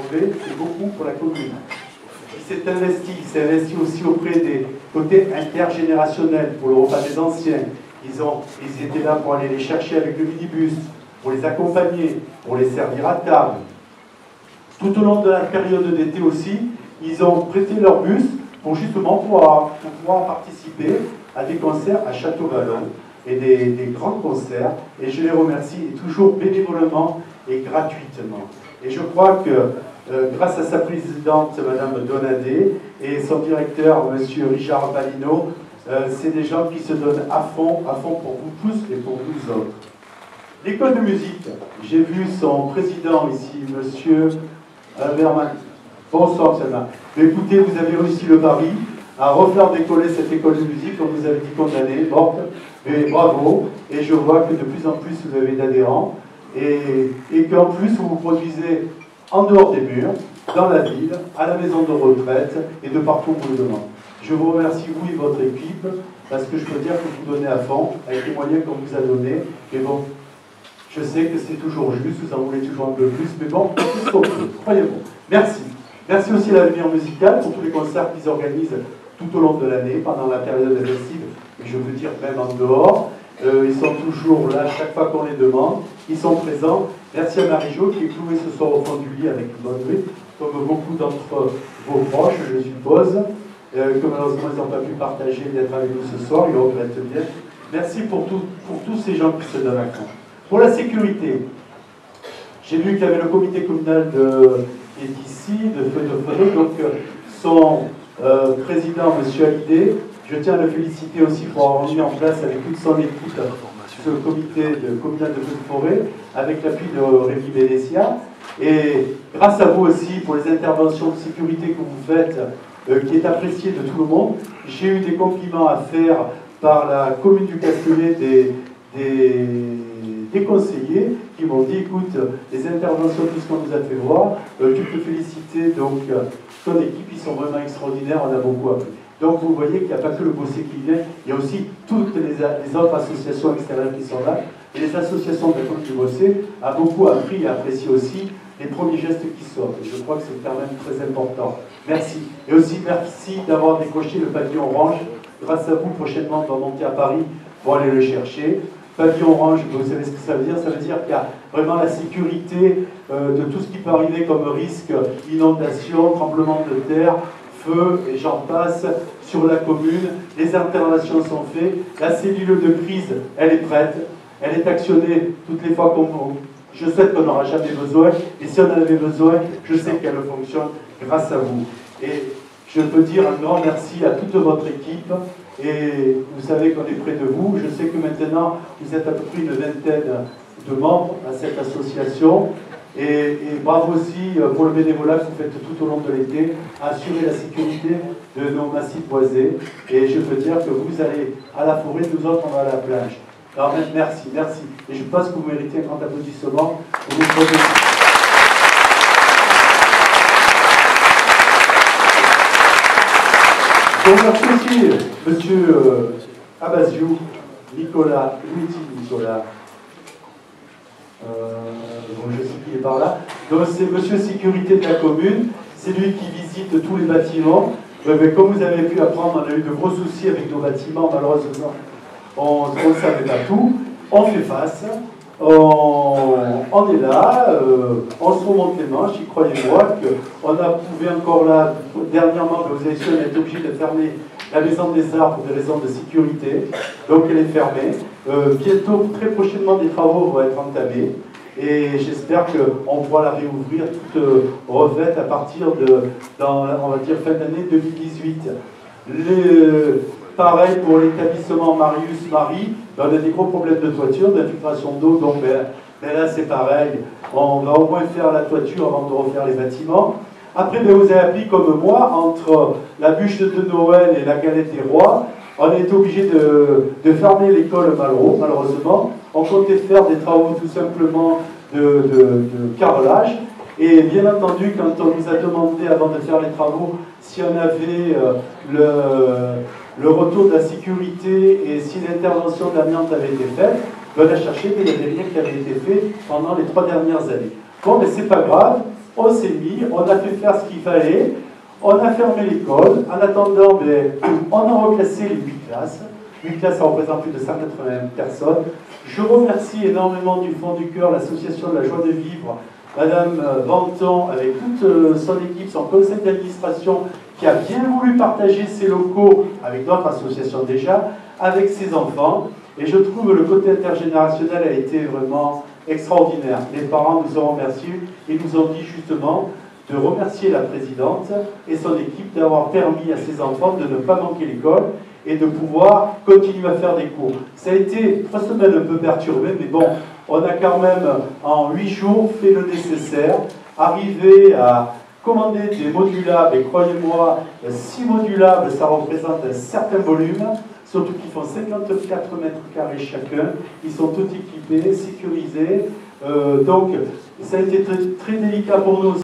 crevé, et beaucoup pour la commune. Il s'est investi aussi auprès des côtés intergénérationnels, pour le repas des anciens. Ils étaient là pour aller les chercher avec le minibus, pour les accompagner, pour les servir à table. Tout au long de la période d'été aussi, ils ont prêté leur bus pour justement pouvoir participer à des concerts à Château-Vallon et des grands concerts. Et je les remercie, et toujours bénévolement et gratuitement. Et je crois que grâce à sa présidente, Madame Donadé, et son directeur, Monsieur Richard Balino, c'est des gens qui se donnent à fond pour vous tous et pour nous autres. L'école de musique, j'ai vu son président ici, Monsieur Verman. Bonsoir, Selma. Écoutez, vous avez réussi le pari à refaire décoller cette école de musique, comme vous avez dit condamnée, morte, mais bravo. Et je vois que de plus en plus vous avez d'adhérents, et qu'en plus vous vous produisez en dehors des murs, dans la ville, à la maison de retraite, et de partout où vous le demandez. Je vous remercie, vous et votre équipe, parce que je peux dire que vous donnez à fond, avec les moyens qu'on vous a donnés. Mais bon, je sais que c'est toujours juste, vous en voulez toujours un peu plus, mais bon, tout ce qu'on peut, croyez-moi. Merci. Merci aussi à la Lumière Musicale pour tous les concerts qu'ils organisent tout au long de l'année, pendant la période estive, et je veux dire même en dehors. Ils sont toujours là, chaque fois qu'on les demande. Ils sont présents. Merci à Marie-Jo qui est clouée ce soir au fond du lit avec une bonne nuit, comme beaucoup d'entre vos proches, je suppose, que malheureusement ils n'ont pas pu partager d'être avec nous ce soir, ils regrettent bien. Merci pour tous ces gens qui se donnent à fond. Pour la sécurité, j'ai vu qu'il y avait le comité communal qui est ici, de Feu de Forêt, donc son président, M. Hallyday, je tiens à le féliciter aussi pour avoir mis en place avec toute son équipe ce comité communal de Feu de Forêt, avec l'appui de Rémi Bélésia. Et grâce à vous aussi pour les interventions de sécurité que vous faites, qui est appréciée de tout le monde. J'ai eu des compliments à faire par la commune du Castellet des conseillers qui m'ont dit, écoute, les interventions, tout ce qu'on nous a fait voir, tu peux féliciter donc ton équipe, ils sont vraiment extraordinaires, on a beaucoup appris. Donc vous voyez qu'il n'y a pas que le Bossé qui vient, il y a aussi toutes les autres associations extérieures qui sont là. Et les associations de la commune du Bossé ont beaucoup appris et apprécié aussi les premiers gestes qui sortent. Et je crois que c'est quand même très important. Merci. Et aussi merci d'avoir décroché le pavillon orange. Grâce à vous, prochainement, on va monter à Paris pour aller le chercher. Pavillon orange, vous savez ce que ça veut dire? Ça veut dire qu'il y a vraiment la sécurité de tout ce qui peut arriver comme risque, inondation, tremblement de terre, feu, et j'en passe, sur la commune. Les interventions sont faites. La cellule de crise, elle est prête. Elle est actionnée toutes les fois qu'on... Je sais qu'on n'aura jamais besoin. Et si on en avait besoin, je sais qu'elle fonctionne grâce à vous. Et je peux dire un grand merci à toute votre équipe. Et vous savez qu'on est près de vous. Je sais que maintenant, vous êtes à peu près une vingtaine de membres à cette association. Et bravo aussi pour le bénévolat que vous faites tout au long de l'été, à assurer la sécurité de nos massifs boisés. Et je peux dire que vous allez à la forêt, nous autres, on va à la plage. Alors merci, merci. Et je pense que vous méritez un grand applaudissement pour nous protéger. Je remercie aussi monsieur Abaziou, Nicolas, Nicolas. Bon, je sais qu'il est par là. Donc c'est monsieur sécurité de la commune, c'est lui qui visite tous les bâtiments. Mais comme vous avez pu apprendre, on a eu de gros soucis avec nos bâtiments, malheureusement. On ne savait pas tout. On fait face. On est là, on se remonte les manches, y croyez-moi, qu'on a prouvé encore là, dernièrement, que vous avez su, on a été obligé de fermer la maison des arts pour des raisons de sécurité, donc elle est fermée. Bientôt, très prochainement, des travaux vont être entamés, et j'espère qu'on pourra la réouvrir toute refaite à partir de, on va dire, fin d'année 2018. Pareil pour l'établissement Marius-Marie, on a des gros problèmes de toiture, d'infiltration d'eau, donc ben là c'est pareil, on va au moins faire la toiture avant de refaire les bâtiments. Après, ben, vous avez appris comme moi, entre la bûche de Noël et la galette des rois, on a été obligé de fermer l'école Malraux, malheureusement. On comptait faire des travaux tout simplement de carrelage. Et bien entendu, quand on nous a demandé avant de faire les travaux si on avait le retour de la sécurité et si l'intervention de l'amiante avait été faite, on a cherché qu'il n'y avait rien qui avait été fait pendant les 3 dernières années. Bon, mais c'est pas grave, On s'est mis, on a fait faire ce qu'il fallait, on a fermé l'école. En attendant, on a reclassé les 8 classes. 8 classes, ça représente plus de 180 personnes. Je remercie énormément du fond du cœur l'association de la joie de vivre, Madame Vanton, avec toute son équipe, son conseil d'administration, qui a bien voulu partager ses locaux avec d'autres associations déjà, avec ses enfants. Et je trouve que le côté intergénérationnel a été vraiment extraordinaire. Les parents nous ont remerciés et nous ont dit justement de remercier la présidente et son équipe d'avoir permis à ses enfants de ne pas manquer l'école et de pouvoir continuer à faire des cours. Ça a été 3 semaines un peu perturbé, mais bon, on a quand même en 8 jours fait le nécessaire, arrivé à commander des modulables, et croyez-moi, 6 modulables, ça représente un certain volume, surtout qu'ils font 54 mètres carrés chacun, ils sont tous équipés, sécurisés, donc ça a été très, très délicat pour nous.